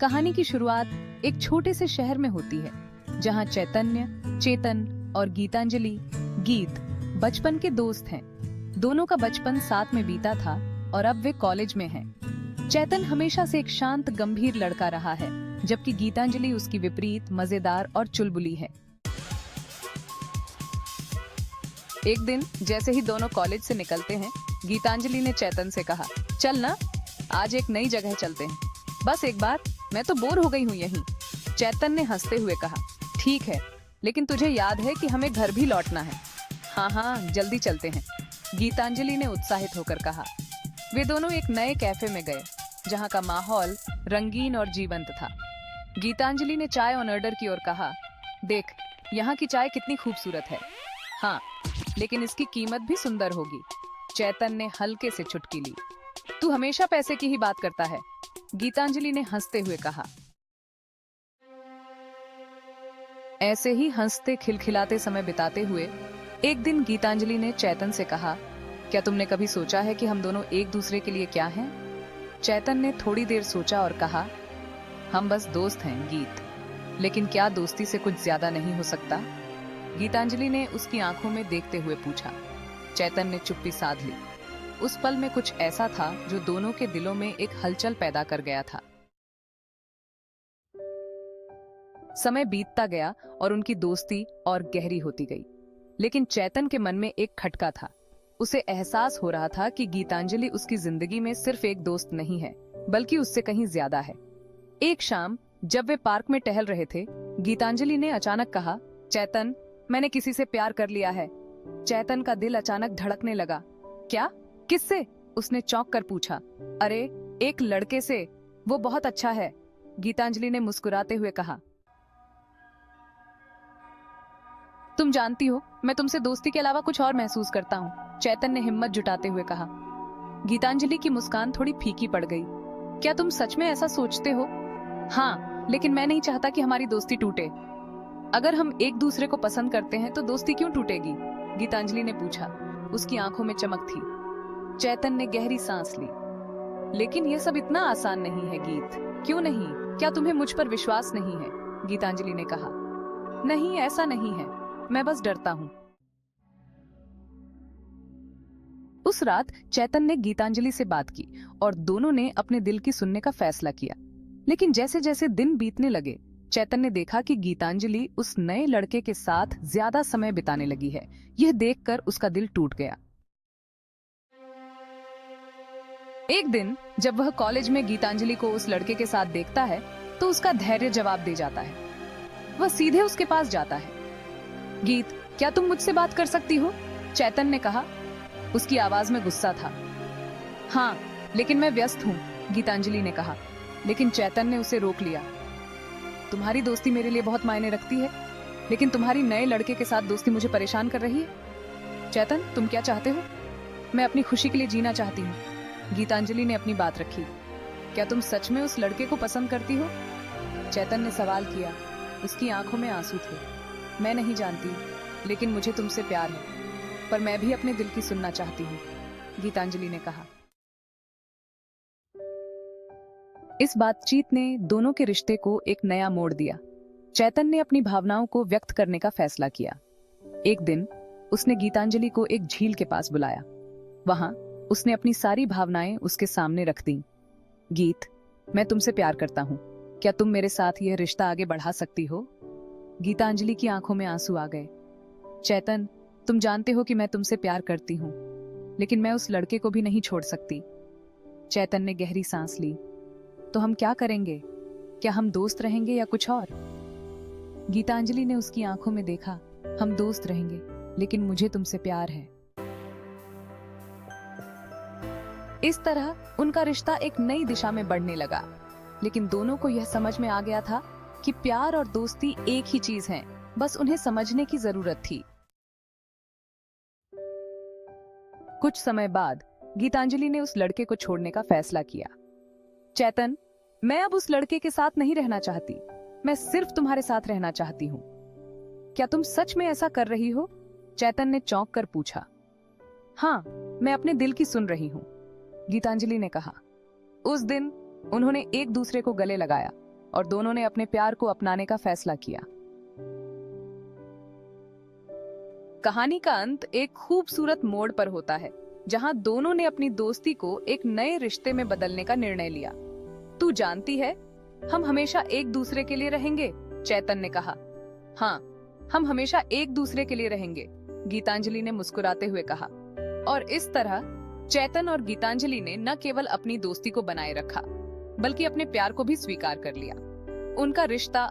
कहानी की शुरुआत एक छोटे से शहर में होती है, जहाँ चैतन्य, चेतन और गीतांजलि गीत बचपन के दोस्त हैं। दोनों का बचपन साथ में बीता था और अब वे कॉलेज में हैं। चैतन हमेशा से एक शांत गंभीर लड़का रहा है, जबकि गीतांजलि उसकी विपरीत मजेदार और चुलबुली है। एक दिन जैसे ही दोनों कॉलेज से निकलते हैं, गीतांजलि ने चैतन से कहा, चल ना, आज एक नई जगह चलते हैं। बस एक बार, मैं तो बोर हो गई हूँ यहीं। चैतन ने हंसते हुए कहा, ठीक है, लेकिन तुझे याद है कि हमें घर भी लौटना है। हाँ हाँ, जल्दी चलते हैं, गीतांजलि ने उत्साहित होकर कहा। वे दोनों एक नए कैफे में गए, जहाँ का माहौल रंगीन और जीवंत था। गीतांजलि ने चाय ऑन ऑर्डर की और कहा, देख, यहाँ की चाय कितनी खूबसूरत है। हाँ, लेकिन इसकी कीमत भी सुंदर होगी। चैतन ने हल्के से चुटकी ली। तू हमेशा पैसे की ही बात करता है, गीतांजलि ने हंसते हुए कहा। ऐसे ही हंसते खिलखिलाते समय बिताते हुए एक दिन गीतांजलि ने चैतन से कहा, क्या तुमने कभी सोचा है कि हम दोनों एक दूसरे के लिए क्या हैं? चैतन ने थोड़ी देर सोचा और कहा, हम बस दोस्त हैं गीत, लेकिन क्या दोस्ती से कुछ ज्यादा नहीं हो सकता? गीतांजलि ने उसकी आंखों में देखते हुए पूछा। चैतन ने चुप्पी साध ली। उस पल में कुछ ऐसा था जो दोनों के दिलों में एक हलचल पैदा कर गया था। समय बीतता गया और उनकी दोस्ती और गहरी होती गई, लेकिन चैतन के मन में एक खटका था। उसे एहसास हो रहा था कि गीतांजलि उसकी जिंदगी में सिर्फ एक दोस्त नहीं है, बल्कि उससे कहीं ज्यादा है। एक शाम जब वे पार्क में टहल रहे थे, गीतांजलि ने अचानक कहा, चैतन, मैंने किसी से प्यार कर लिया है। चैतन का दिल अचानक धड़कने लगा। क्या? किससे? उसने चौंक कर पूछा। अरे, एक लड़के से, वो बहुत अच्छा है, गीतांजलि ने मुस्कुराते हुए कहा। तुम जानती हो, मैं तुमसे दोस्ती के अलावा कुछ और महसूस करता हूँ, चैतन ने हिम्मत जुटाते हुए कहा। गीतांजलि की मुस्कान थोड़ी फीकी पड़ गई। क्या तुम सच में ऐसा सोचते हो? हाँ, लेकिन मैं नहीं चाहता कि हमारी दोस्ती टूटे। अगर हम एक दूसरे को पसंद करते हैं तो दोस्ती क्यों टूटेगी? गीतांजलि ने पूछा। उसकी आंखों में चमक थी। चैतन ने गहरी सांस ली। लेकिन यह सब इतना आसान नहीं है गीत। क्यों नहीं? क्या तुम्हें मुझ पर विश्वास नहीं है? गीतांजलि ने कहा। नहीं, ऐसा नहीं है, मैं बस डरता हूँ। उस रात चैतन ने गीतांजलि से बात की और दोनों ने अपने दिल की सुनने का फैसला किया। लेकिन जैसे जैसे दिन बीतने लगे, चैतन ने देखा कि गीतांजलि उस नए लड़के के साथ ज्यादा समय बिताने लगी है। यह देखकर उसका दिल टूट गया। एक दिन जब वह कॉलेज में गीतांजलि को उस लड़के के साथ देखता है, तो उसका धैर्य जवाब दे जाता है। वह सीधे उसके पास जाता है। गीत, क्या तुम मुझसे बात कर सकती हो? चैतन ने कहा। उसकी आवाज में गुस्सा था। हाँ, लेकिन मैं व्यस्त हूँ, गीतांजलि ने कहा। लेकिन चैतन ने उसे रोक लिया। तुम्हारी दोस्ती मेरे लिए बहुत मायने रखती है, लेकिन तुम्हारी नए लड़के के साथ दोस्ती मुझे परेशान कर रही है। चैतन, तुम क्या चाहते हो? मैं अपनी खुशी के लिए जीना चाहती हूँ, गीतांजलि ने अपनी बात रखी। क्या तुम सच में उस लड़के को पसंद करती हो? चैतन ने सवाल किया। उसकी आंखों में आंसू थे। मैं नहीं जानती, लेकिन मुझे तुमसे प्यार है, पर मैं भी अपने दिल की सुनना चाहती हूँ, गीतांजलि ने कहा। इस बातचीत ने दोनों के रिश्ते को एक नया मोड़ दिया। चैतन ने अपनी भावनाओं को व्यक्त करने का फैसला किया। एक दिन उसने गीतांजलि को एक झील के पास बुलाया। वहां उसने अपनी सारी भावनाएं उसके सामने रख दी। गीत, मैं तुमसे प्यार करता हूँ, क्या तुम मेरे साथ यह रिश्ता आगे बढ़ा सकती हो? गीतांजलि की आंखों में आंसू आ गए। चैतन, तुम जानते हो कि मैं तुमसे प्यार करती हूँ, लेकिन मैं उस लड़के को भी नहीं छोड़ सकती। चैतन ने गहरी सांस ली। तो हम क्या करेंगे? क्या हम दोस्त रहेंगे या कुछ और? गीतांजलि ने उसकी आंखों में देखा। हम दोस्त रहेंगे, लेकिन मुझे तुमसे प्यार है। इस तरह उनका रिश्ता एक नई दिशा में बढ़ने लगा। लेकिन दोनों को यह समझ में आ गया था कि प्यार और दोस्ती एक ही चीज है, बस उन्हें समझने की जरूरत थी। कुछ समय बाद गीतांजलि ने उस लड़के को छोड़ने का फैसला किया। चैतन, मैं अब उस लड़के के साथ नहीं रहना चाहती, मैं सिर्फ तुम्हारे साथ रहना चाहती हूँ। क्या तुम सच में ऐसा कर रही हो? चैतन ने चौंक कर पूछा। हाँ, मैं अपने दिल की सुन रही हूँ, गीतांजलि ने कहा। उस दिन उन्होंने एक दूसरे को गले लगाया और दोनों ने अपने प्यार को अपनाने का फैसला किया। कहानी का अंत एक खूबसूरत मोड़ पर होता है, जहां दोनों ने अपनी दोस्ती को एक नए रिश्ते में बदलने का निर्णय लिया। तू जानती है, हम हमेशा एक दूसरे के लिए रहेंगे, चैतन ने कहा। हाँ, हम हमेशा एक दूसरे के लिए रहेंगे, गीतांजलि ने मुस्कुराते हुए कहा। और इस तरह चैतन और गीतांजलि ने न केवल अपनी दोस्ती को बनाए रखा, बल्कि अपने प्यार को भी स्वीकार कर लिया। उनका रिश्ता